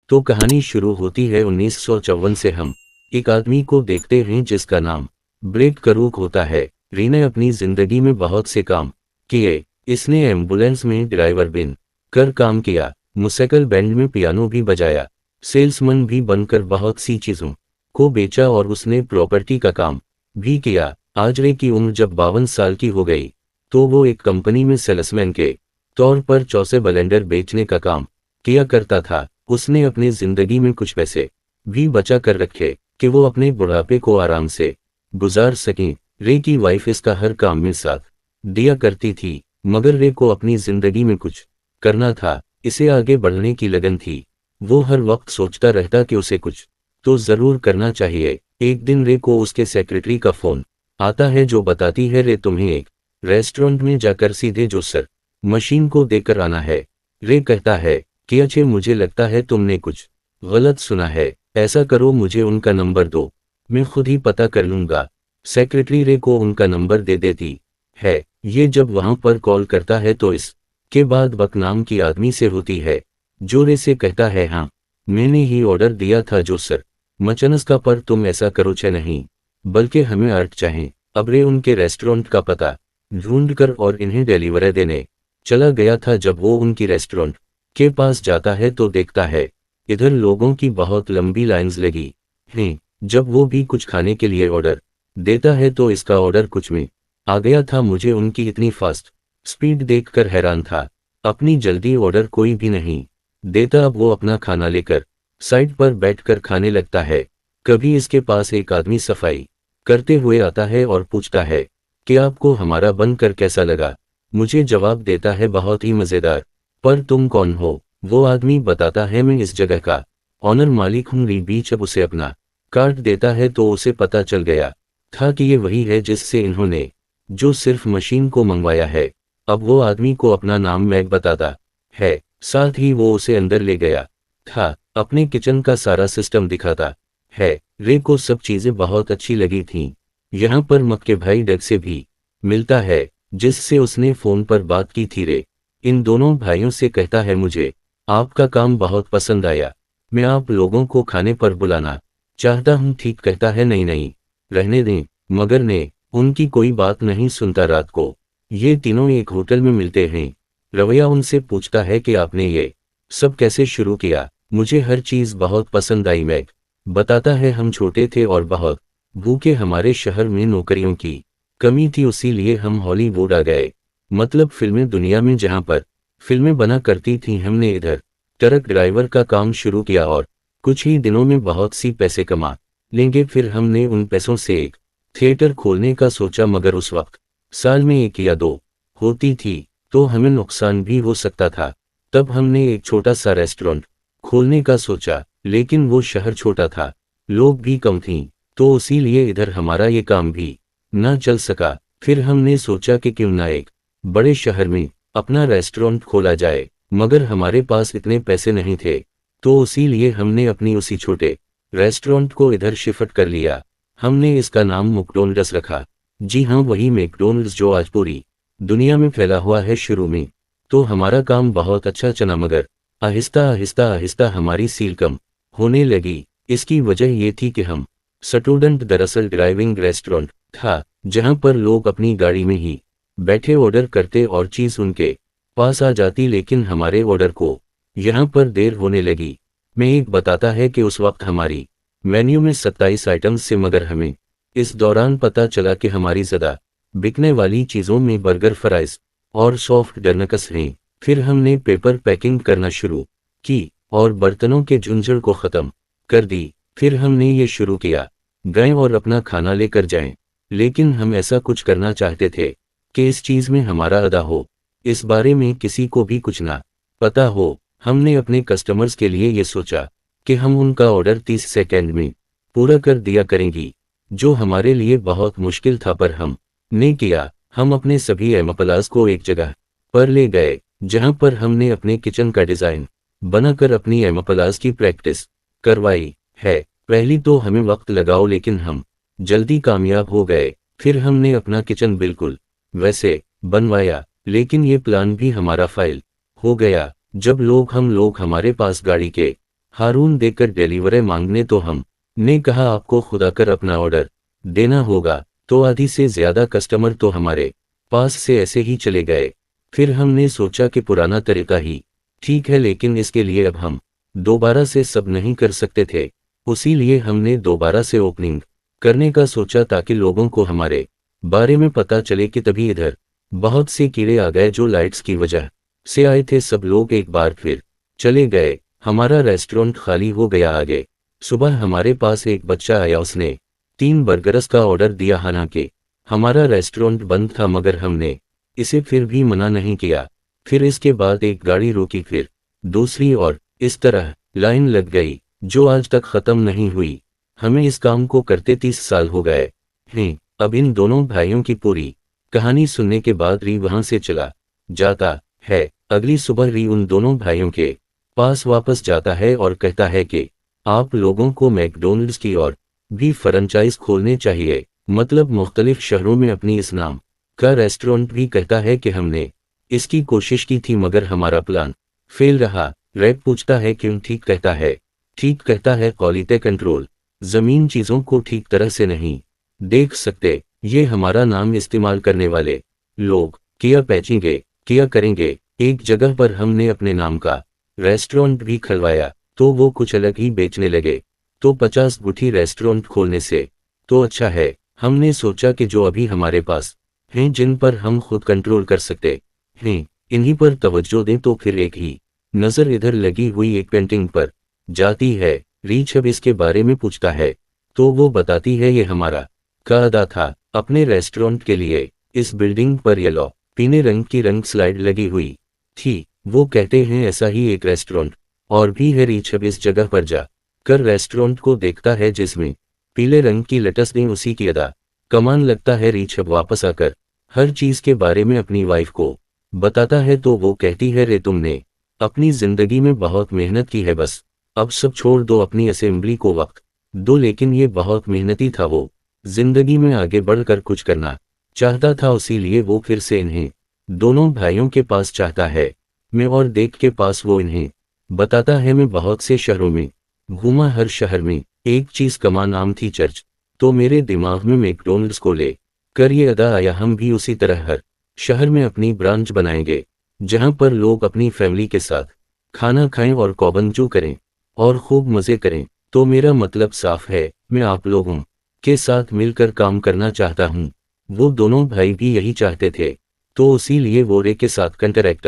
तो कहानी शुरू होती है 1954 से। हम एक आदमी को देखते हैं जिसका नाम ब्रेड करूक होता है। री ने अपनी जिंदगी में बहुत से काम किए। इसने एम्बुलेंस में ड्राइवर बन कर काम किया, म्यूजिकल बैंड में पियानो भी बजाया, सेल्समैन भी बनकर बहुत सी चीज़ों को बेचा और उसने प्रॉपर्टी का काम भी किया। आज रे की उम्र जब 52 साल की हो गई तो वो एक कंपनी में सेल्समैन के तौर पर चौसे ब्लेंडर बेचने का काम किया करता था। उसने अपनी जिंदगी में कुछ पैसे भी बचा कर रखे कि वो अपने बुढ़ापे को आराम से गुजार सकें। रे की वाइफ इसका हर काम में साथ दिया करती थी, मगर रे को अपनी जिंदगी में कुछ करना था, इसे आगे बढ़ने की लगन थी। वो हर वक्त सोचता रहता कि उसे कुछ तो जरूर करना चाहिए। एक दिन रे को उसके सेक्रेटरी का फोन आता है जो बताती है रे तुम्हें एक रेस्टोरेंट में जाकर सीधे जूसर मशीन को देकर आना है। रे कहता है कि अच्छे, मुझे लगता है तुमने कुछ गलत सुना है, ऐसा करो मुझे उनका नंबर दो, मैं खुद ही पता कर लूंगा। सेक्रेटरी रे को उनका नंबर दे देती है। ये जब वहां पर कॉल करता है तो इसके बाद बक नाम की आदमी से होती है जो रे से कहता है हाँ, मैंने ही ऑर्डर दिया था जूसर मचनस का, पर तुम ऐसा करो छे नहीं बल्कि हमें अर्ट चाहें। अब रे उनके रेस्टोरेंट का पता ढूंढ कर और इन्हें डिलीवरी देने चला गया था। जब वो उनकी रेस्टोरेंट के पास जाता है तो देखता है इधर लोगों की बहुत लंबी लाइंस लगी हैं। जब वो भी कुछ खाने के लिए ऑर्डर देता है तो इसका ऑर्डर कुछ में आ गया था। मुझे उनकी इतनी फास्ट स्पीड देखकर हैरान था। अपनी जल्दी ऑर्डर कोई भी नहीं देता। अब वो अपना खाना लेकर साइड पर बैठकर खाने लगता है। कभी इसके पास एक आदमी सफाई करते हुए आता है और पूछता है कि आपको हमारा बनकर कैसा लगा। मुझे जवाब देता है बहुत ही मज़ेदार। पर तुम कौन हो? वो आदमी बताता है मैं इस जगह का ऑनर मालिक हूँ। री बीच अब उसे अपना कार्ड देता है तो उसे पता चल गया था कि ये वही है जिससे इन्होंने जो सिर्फ मशीन को मंगवाया है। अब वो आदमी को अपना नाम मैक बताता है, साथ ही वो उसे अंदर ले गया था, अपने किचन का सारा सिस्टम दिखाता है। रे को सब चीजें बहुत अच्छी लगी थीं। यहाँ पर मक के भाई डग से भी मिलता है जिससे उसने फोन पर बात की थी। रे इन दोनों भाइयों से कहता है मुझे आपका काम बहुत पसंद आया, मैं आप लोगों को खाने पर बुलाना चाहता हूँ। ठीक कहता है नहीं नहीं रहने दें। मगर ने उनकी कोई बात नहीं सुनता। रात को ये तीनों एक होटल में मिलते हैं। रवैया उनसे पूछता है कि आपने ये सब कैसे शुरू किया। मुझे हर चीज बहुत पसंद आई। मैक बताता है हम छोटे थे और बहुत भूखे, हमारे शहर में नौकरियों की कमी थी, उसीलिए हम हॉलीवुड आ गए, मतलब फिल्में दुनिया में जहां पर फिल्में बना करती थी। हमने इधर ट्रक ड्राइवर का काम शुरू किया और कुछ ही दिनों में बहुत सी पैसे कमा लेंगे। फिर हमने उन पैसों से एक थिएटर खोलने का सोचा, मगर उस वक्त साल में एक या दो होती थी तो हमें नुकसान भी हो सकता था। तब हमने एक छोटा सा रेस्टोरेंट खोलने का सोचा, लेकिन वो शहर छोटा था, लोग भी कम थीं, तो इसीलिए इधर हमारा ये काम भी ना चल सका। फिर हमने सोचा कि क्यों ना एक बड़े शहर में अपना रेस्टोरेंट खोला जाए, मगर हमारे पास इतने पैसे नहीं थे, तो इसीलिए हमने अपनी उसी छोटे रेस्टोरेंट को इधर शिफ्ट कर लिया। हमने इसका नाम मैकडॉनल्ड्स रखा। जी हाँ, वही मैकडॉनल्ड्स जो आज पूरी दुनिया में फैला हुआ है। शुरू में तो हमारा काम बहुत अच्छा चला, मगर आहिस्ता आहिस्ता आहिस्ता हमारी सील कम होने लगी। इसकी वजह ये थी कि हम स्टूडेंट, दरअसल ड्राइविंग रेस्टोरेंट था जहां पर लोग अपनी गाड़ी में ही बैठे ऑर्डर करते और चीज उनके पास आ जाती, लेकिन हमारे ऑर्डर को यहां पर देर होने लगी। मैं एक बताता है कि उस वक्त हमारी मेन्यू में 27 आइटम्स थे, मगर हमें इस दौरान पता चला कि हमारी ज़्यादा बिकने वाली चीज़ों में बर्गर, फ्राइज और सॉफ्ट डरनकस हैं। फिर हमने पेपर पैकिंग करना शुरू की और बर्तनों के झुंझुन को ख़त्म कर दी। फिर हमने ये शुरू किया गए और अपना खाना लेकर जाएं, लेकिन हम ऐसा कुछ करना चाहते थे कि इस चीज़ में हमारा अदा हो, इस बारे में किसी को भी कुछ ना पता हो। हमने अपने कस्टमर्स के लिए ये सोचा कि हम उनका ऑर्डर 30 सेकेंड में पूरा कर दिया करेंगी, जो हमारे लिए बहुत मुश्किल था, पर हमने किया। हम अपने सभी एम्प्लॉयज को एक जगह पर ले गए जहां पर हमने अपने किचन का डिज़ाइन बनाकर अपनी एम्प्लॉयज की प्रैक्टिस करवाई है। पहली तो हमें वक्त लगाओ, लेकिन हम जल्दी कामयाब हो गए। फिर हमने अपना किचन बिल्कुल वैसे बनवाया, लेकिन ये प्लान भी हमारा फाइल हो गया। जब हम लोग हमारे पास गाड़ी के हारून देखकर डिलीवरी मांगने तो हम ने कहा आपको खुदा कर अपना ऑर्डर देना होगा, तो आधी से ज्यादा कस्टमर तो हमारे पास से ऐसे ही चले गए। फिर हमने सोचा कि पुराना तरीका ही ठीक है, लेकिन इसके लिए अब हम दोबारा से सब नहीं कर सकते थे। उसी लिए हमने दोबारा से ओपनिंग करने का सोचा ताकि लोगों को हमारे बारे में पता चले कि तभी इधर बहुत से कीड़े आ गए जो लाइट्स की वजह से आए थे। सब लोग एक बार फिर चले गए, हमारा रेस्टोरेंट खाली हो गया। आगे सुबह हमारे पास एक बच्चा आया, उसने 3 बर्गर्स का ऑर्डर दिया। हालांकि हमारा रेस्टोरेंट बंद था मगर हमने इसे फिर भी मना नहीं किया। फिर इसके बाद एक गाड़ी रोकी, फिर दूसरी, और इस तरह लाइन लग गई जो आज तक खत्म नहीं हुई। हमें इस काम को करते 30 साल हो गए हैं। अब इन दोनों भाइयों की पूरी कहानी सुनने के बाद री वहां से चला जाता है। अगली सुबह री उन दोनों भाइयों के पास वापस जाता है और कहता है कि आप लोगों को मैकडॉनल्ड्स की और भी फ्रेंचाइज खोलने चाहिए, मतलब मुख्तलिफ शहरों में अपनी इस नाम का रेस्टोरेंट भी। कहता है कि हमने इसकी कोशिश की थी मगर हमारा प्लान फेल रहा। रैप पूछता है क्यों? ठीक कहता है, ठीक कहता है, क्वालिटी कंट्रोल। जमीन चीजों को ठीक तरह से नहीं देख सकते। ये हमारा नाम इस्तेमाल करने वाले लोग क्या बेचेंगे, क्या करेंगे। एक जगह पर हमने अपने नाम का रेस्टोरेंट भी खुलवाया तो वो कुछ अलग ही बेचने लगे। तो 50 गुठी रेस्टोरेंट खोलने से तो अच्छा है, हमने सोचा कि जो अभी हमारे पास हैं, जिन पर हम खुद कंट्रोल कर सकते हैं, इन्हीं पर तवज्जो दें। तो फिर एक ही नजर इधर लगी हुई एक पेंटिंग पर जाती है। रीच अब इसके बारे में पूछता है तो वो बताती है ये हमारा कायदा था अपने रेस्टोरेंट के लिए। इस बिल्डिंग पर येलो पीले रंग की रंग स्लाइड लगी हुई थी। वो कहते हैं ऐसा ही एक रेस्टोरेंट और भी है। रीच अब इस जगह पर जा कर रेस्टोरेंट को देखता है जिसमें पीले रंग की लेटस दें उसी की अदा कमान लगता है। रीच अब वापस आकर हर चीज के बारे में अपनी वाइफ को बताता है तो वो कहती है रे तुमने अपनी जिंदगी में बहुत मेहनत की है, बस अब सब छोड़ दो, अपनी असेंबली को वक्त दो। लेकिन ये बहुत मेहनती था, वो जिंदगी में आगे बढ़कर कुछ करना चाहता था, इसीलिए वो फिर से इन्हें दोनों भाइयों के पास चाहता है। मैं और देख के पास वो इन्हें बताता है मैं बहुत से शहरों में घूमा, हर शहर में एक चीज कमा नाम थी चर्च। तो मेरे दिमाग में मैकडॉनल्ड्स को ले कर ये अदा आया, हम भी उसी तरह हर शहर में अपनी ब्रांच बनाएंगे जहां पर लोग अपनी फैमिली के साथ खाना खाएं और कॉबंजू करें और खूब मजे करें। तो मेरा मतलब साफ है, मैं आप लोगों के साथ मिलकर काम करना चाहता हूं। वो दोनों भाई भी यही चाहते थे, तो इसीलिए वो रे के साथ कंट्रैक्ट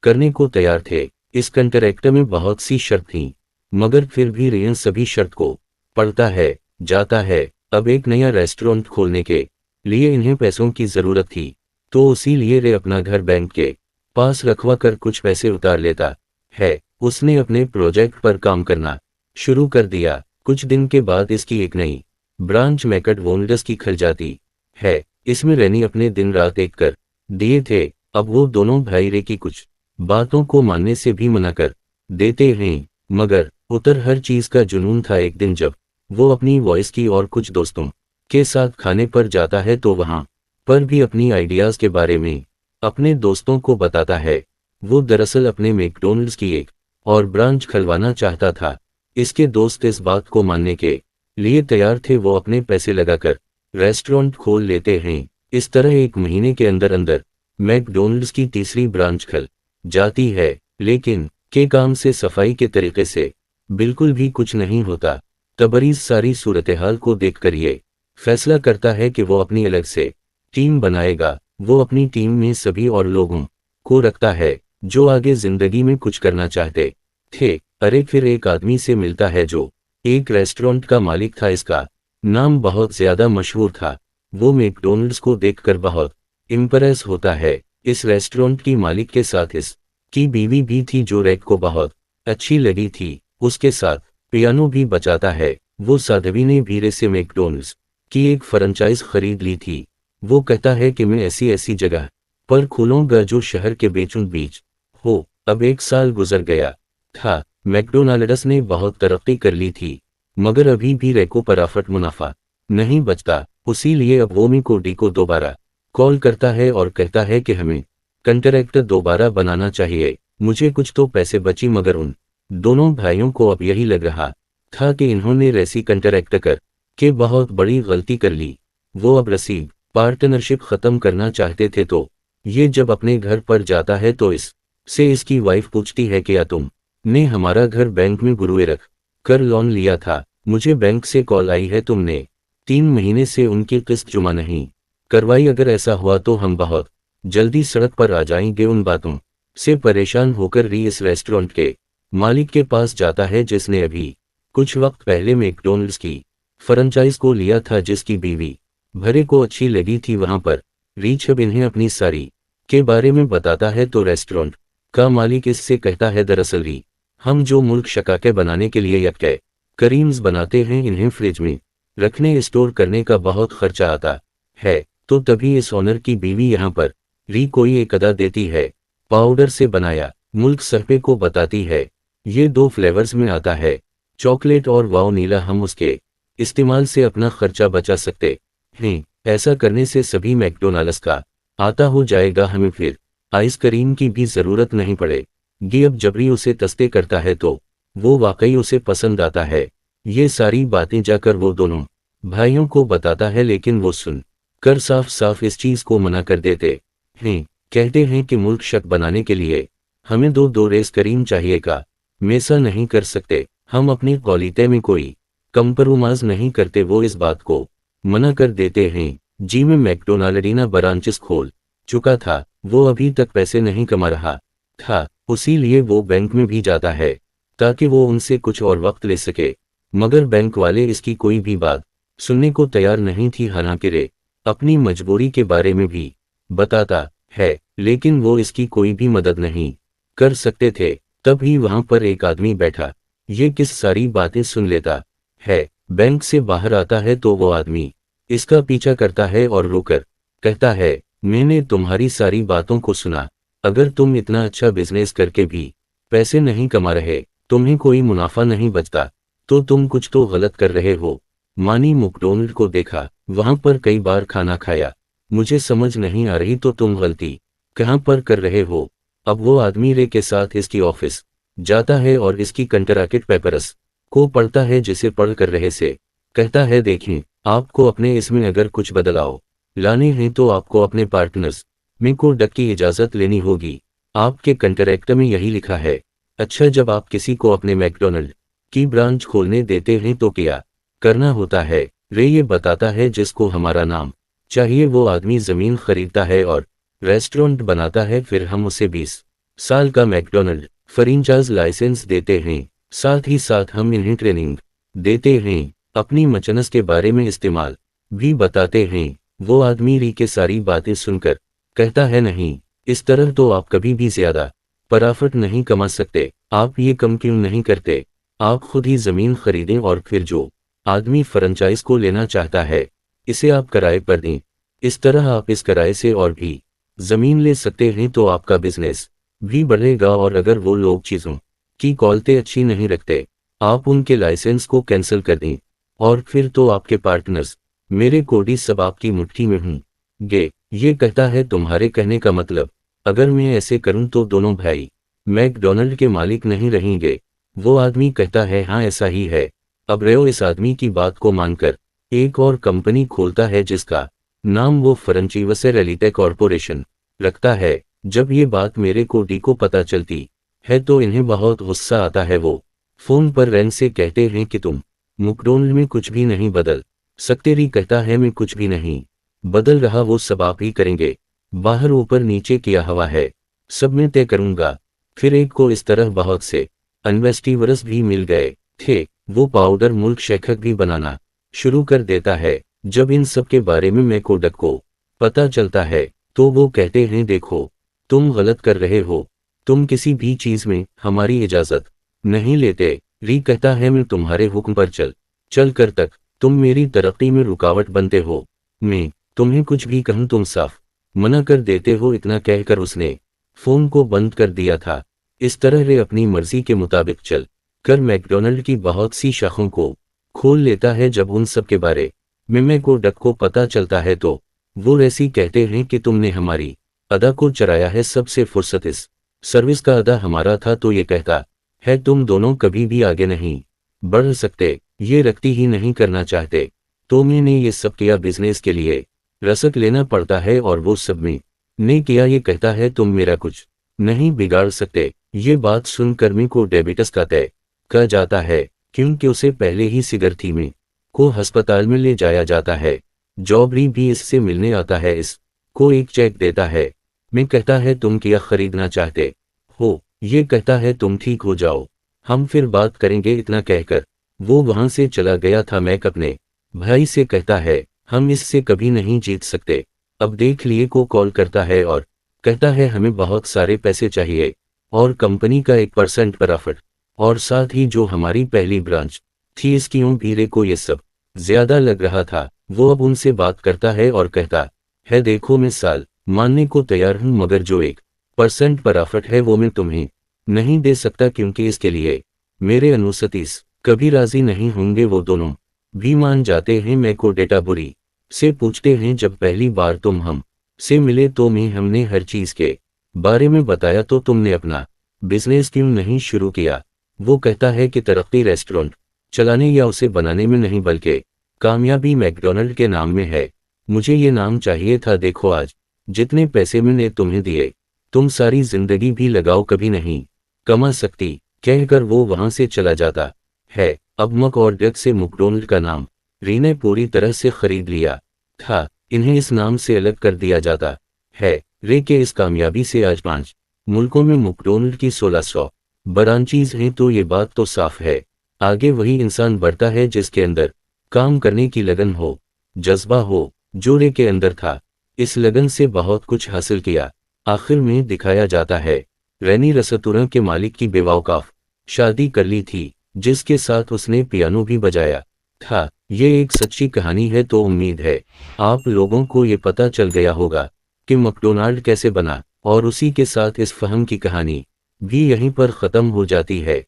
करने को तैयार थे। इस कंट्रैक्ट में बहुत सी शर्त थी मगर फिर भी रे सभी शर्त को पढ़ता है जाता है। अब एक नया रेस्टोरेंट खोलने के लिए इन्हें पैसों की जरूरत थी, तो इसीलिए रे अपना घर बैंक के पास रखवा कर कुछ पैसे उतार लेता है। उसने अपने प्रोजेक्ट पर काम करना शुरू कर दिया। कुछ दिन के बाद इसकी एक नई ब्रांच मैकडॉनल्ड्स की खुल जाती है। इसमें रैनी अपने दिन रात एक कर दिए थे। अब वो दोनों भाई रे की कुछ बातों को मानने से भी मना कर देते हैं मगर उतर हर चीज का जुनून था। एक दिन जब वो अपनी वॉइस की और कुछ दोस्तों के साथ खाने पर जाता है तो वहां पर भी अपनी आइडियाज के बारे में अपने दोस्तों को बताता है। वो दरअसल अपने मैकडॉनल्ड्स की एक और ब्रांच खुलवाना चाहता था। इसके दोस्त इस बात को मानने के लिए तैयार थे, वो अपने पैसे लगाकर रेस्टोरेंट खोल लेते हैं। इस तरह एक महीने के अंदर अंदर मैकडॉनल्ड्स की तीसरी ब्रांच खुल जाती है, लेकिन के काम से सफाई के तरीके से बिल्कुल भी कुछ नहीं होता। तबरीज सारी सूरत-ए-हाल को देखकर ये फैसला करता है कि वो अपनी अलग से टीम बनाएगा। वो अपनी टीम में सभी और लोगों को रखता है जो आगे जिंदगी में कुछ करना चाहते थे। अरे फिर एक आदमी से मिलता है जो एक रेस्टोरेंट का मालिक था, इसका नाम बहुत ज्यादा मशहूर था। वो मैकडॉनल्ड्स को देखकर बहुत इम्प्रेस होता है। इस रेस्टोरेंट की मालिक के साथ इसकी बीवी भी थी जो रैक को बहुत अच्छी लगी थी। उसके साथ पियानो भी बजाता है। वो साध्वी ने भी रे से मैकडॉनल्ड्स की एक फ्रेंचाइज खरीद ली थी। वो कहता है कि मैं ऐसी ऐसी जगह पर खोलूंगा जो शहर के बीचों बीच हो। अब 1 साल गुजर गया था। मैकडॉनल्ड्स ने बहुत तरक्की कर ली थी मगर अभी भी रैको पराफट मुनाफा नहीं बचता। उसीलिए अब वो मिकोडी को दोबारा कॉल करता है और कहता है कि हमें कंट्रैक्ट दोबारा बनाना चाहिए। मुझे कुछ तो पैसे बची मगर उन दोनों भाइयों को अब यही लग रहा था कि इन्होंने रेसी कंट्रैक्ट कर के बहुत बड़ी गलती कर ली। वो अब रसीद पार्टनरशिप खत्म करना चाहते थे, तो ये जब अपने घर पर जाता है तो इसकी वाइफ पूछती है कि क्या तुम ने हमारा घर बैंक में गिरवी रख कर लोन लिया था? मुझे बैंक से कॉल आई है, तुमने 3 महीने से उनकी किस्त जमा नहीं करवाई। अगर ऐसा हुआ तो हम बहुत जल्दी सड़क पर आ जाएंगे। उन बातों से परेशान होकर री इस रेस्टोरेंट के मालिक के पास जाता है जिसने अभी कुछ वक्त पहले मैकडॉनल्ड्स की फ्रेंचाइज को लिया था, जिसकी बीवी भरे को अच्छी लगी थी वहां पर। रीच अब इन्हें अपनी सारी के बारे में बताता है तो रेस्टोरेंट का मालिक इससे कहता है, दरअसल री हम जो मुल्क शकाके बनाने के लिए यक्के करीम्स बनाते हैं, इन्हें फ्रिज में रखने स्टोर करने का बहुत खर्चा आता है। तो तभी इस ऑनर की बीवी यहाँ पर री कोई एक अदा देती है। पाउडर से बनाया मुल्क सरपे को बताती है, ये 2 फ्लेवर्स में आता है, चॉकलेट और वानिला। हम उसके इस्तेमाल से अपना खर्चा बचा सकते हैं। ऐसा करने से सभी मैकडॉनल्ड्स का आता हो जाएगा, हमें फिर आइसक्रीम की भी जरूरत नहीं पड़ेगी। अब जबरी उसे तस्ते करता है तो वो वाकई उसे पसंद आता है। ये सारी बातें जाकर वो दोनों भाइयों को बताता है, लेकिन वो सुन कर साफ साफ इस चीज को मना कर देते हैं। कहते हैं कि मुल्क शक बनाने के लिए हमें दो रेस करीम चाहिएगा। मैसा नहीं कर सकते, हम अपनी क्वालिटी में कोई कंप्रोमाइज नहीं करते। वो इस बात को मना कर देते हैं। जी में मैकडॉनल्ड ब्रांचेस खोल चुका था, वो अभी तक पैसे नहीं कमा रहा था, उसीलिए वो बैंक में भी जाता है ताकि वो उनसे कुछ और वक्त ले सके। मगर बैंक वाले इसकी कोई भी बात सुनने को तैयार नहीं थी। हालांकि रे अपनी मजबूरी के बारे में भी बताता है, लेकिन वो इसकी कोई भी मदद नहीं कर सकते थे। तभी वहां पर एक आदमी बैठा ये किस सारी बातें सुन लेता है। बैंक से बाहर आता है तो वो आदमी इसका पीछा करता है और रोकर कहता है, मैंने तुम्हारी सारी बातों को सुना। अगर तुम इतना अच्छा बिजनेस करके भी पैसे नहीं कमा रहे, तुम्हें कोई मुनाफा नहीं बचता, तो तुम कुछ तो गलत कर रहे हो। मानी मैकडॉनल्ड को देखा, वहां पर कई बार खाना खाया, मुझे समझ नहीं आ रही तो तुम गलती कहां पर कर रहे हो। अब वो आदमी रे के साथ इसकी ऑफिस जाता है और इसकी कंट्रैक्ट पेपर्स को पढ़ता है, जिसे पढ़ कर रहे से कहता है, देखें आपको अपने इसमें अगर कुछ बदलाव लाने हैं तो आपको अपने पार्टनर्स में को डक की इजाजत लेनी होगी। आपके कंट्रैक्ट में यही लिखा है। अच्छा, जब आप किसी को अपने मैकडॉनल्ड की ब्रांच खोलने देते हैं तो क्या करना होता है? रे ये बताता है, जिसको हमारा नाम चाहिए वो आदमी जमीन खरीदता है और रेस्टोरेंट बनाता है, फिर हम उसे 20 साल का मैकडॉनल्ड फ्रेंचाइज लाइसेंस देते हैं। साथ ही साथ हम इन्हें ट्रेनिंग देते हैं, अपनी मचनस के बारे में इस्तेमाल भी बताते हैं। वो आदमी री के सारी बातें सुनकर कहता है, नहीं, इस तरह तो आप कभी भी ज्यादा प्रॉफिट नहीं कमा सकते। आप ये कम क्यों नहीं करते? आप खुद ही जमीन खरीदें और फिर जो आदमी फ्रेंचाइज को लेना चाहता है इसे आप किराए पर दें। इस तरह आप इस किराए से और भी जमीन ले सकते हैं, तो आपका बिजनेस भी बढ़ेगा। और अगर वो लोग चीजों की क्वालिटी अच्छी नहीं रखते, आप उनके लाइसेंस को कैंसिल कर दें और फिर तो आपके पार्टनर्स मेरे कोडी सब आपकी मुट्ठी में होंगे। ये कहता है, तुम्हारे कहने का मतलब अगर मैं ऐसे करूं तो दोनों भाई मैकडॉनल्ड के मालिक नहीं रहेंगे? वो आदमी कहता है, हाँ ऐसा ही है। अब रेओ इस आदमी की बात को मानकर एक और कंपनी खोलता है, जिसका नाम वो फ्रेंचाइज रियल्टी कॉर्पोरेशन रखता है। जब ये बात मेरे कोडी को पता चलती है तो इन्हें बहुत गुस्सा आता है। वो फोन पर रैन से कहते हैं कि तुम मैकडॉनल्ड में कुछ भी नहीं बदल सकते। री कहता है, मैं कुछ भी नहीं बदल रहा, वो सब आप ही करेंगे। बाहर ऊपर नीचे किया हवा है, सब मैं तय करूंगा। फिर एक को इस तरह बहुत से इन्वेस्टिवर्स भी मिल गए थे। वो पाउडर मुल्क शेक भी बनाना शुरू कर देता है। जब इन सब के बारे में मैकोडक को पता चलता है तो वो कहते हैं, देखो तुम गलत कर रहे हो, तुम किसी भी चीज में हमारी इजाजत नहीं लेते। री कहता है, मैं तुम्हारे हुक्म पर चल कर तक तुम मेरी तरक्की में रुकावट बनते हो। मैं तुम्हें कुछ भी कहूं तुम साफ मना कर देते हो। इतना कहकर उसने फोन को बंद कर दिया था। इस तरह रे अपनी मर्जी के मुताबिक चल कर मैकडॉनल्ड की बहुत सी शाखों को खोल लेता है। जब उन सब के बारे में मैकोडक को पता चलता है तो वो ऐसी कहते हैं कि तुमने हमारी अदा को चराया है, सबसे फुर्सत इस सर्विस का अदा हमारा था। तो ये कहता है तुम दोनों कभी भी आगे नहीं बढ़ सकते, ये रखती ही नहीं करना चाहते, तो मैंने ये सब किया बिजनेस के लिए, रसक लेना पड़ता है और वो सब में ने किया। ये कहता है तुम मेरा कुछ नहीं बिगाड़ सकते। ये बात सुनकर मी को डायबिटीज का तय कर जाता है, क्योंकि उसे पहले ही सिगर थी में को अस्पताल में ले जाया जाता है। जॉबरी भी इससे मिलने आता है, इस को एक चेक देता है। मैं कहता है तुम क्या खरीदना चाहते हो। ये कहता है तुम ठीक हो जाओ, हम फिर बात करेंगे। इतना कहकर वो वहां से चला गया था। मैक अपने भाई से कहता है हम इससे कभी नहीं जीत सकते। अब देख लिए को कॉल करता है और कहता है हमें बहुत सारे पैसे चाहिए और कंपनी का 1% प्रॉफिट, और साथ ही जो हमारी पहली ब्रांच थी इसकी भीरे को ये सब ज्यादा लग रहा था। वो अब उनसे बात करता है और कहता है देखो मैं साल मानने को तैयार हूं, मगर जो 1% प्रॉफिट है वो मैं तुम्हें नहीं दे सकता, क्योंकि इसके लिए मेरे अनुसतीस कभी राजी नहीं होंगे। वो दोनों भी मान जाते हैं। मैं को डेटा बुरी से पूछते हैं जब पहली बार तुम हम से मिले तो मैं हमने हर चीज के बारे में बताया, तो तुमने अपना बिजनेस क्यों नहीं शुरू किया। वो कहता है कि तरक्की रेस्टोरेंट चलाने या उसे बनाने में नहीं, बल्कि कामयाबी मैकडोनल्ड के नाम में है। मुझे ये नाम चाहिए था। देखो आज जितने पैसे मैंने तुम्हें दिए तुम सारी जिंदगी भी लगाओ कभी नहीं कमा सकती। कहकर वो वहां से चला जाता है। अब मक और डक से मैकडोनल्ड का नाम रीने पूरी तरह से खरीद लिया था। इन्हें इस नाम से अलग कर दिया जाता है। रे के इस कामयाबी से आज 5 मुल्कों में मैकडोनल्ड की 1600 ब्रांचीज हैं। तो ये बात तो साफ है, आगे वही इंसान बढ़ता है जिसके अंदर काम करने की लगन हो, जज्बा हो, जो रे के अंदर था। इस लगन से बहुत कुछ हासिल किया। आखिर में दिखाया जाता है रैनी रेस्टोरेंट के मालिक की बेवकूफ शादी कर ली थी, जिसके साथ उसने पियानो भी बजाया था। ये एक सच्ची कहानी है, तो उम्मीद है आप लोगों को ये पता चल गया होगा कि मैकडोनाल्ड कैसे बना, और उसी के साथ इस फ़हम की कहानी भी यहीं पर ख़त्म हो जाती है।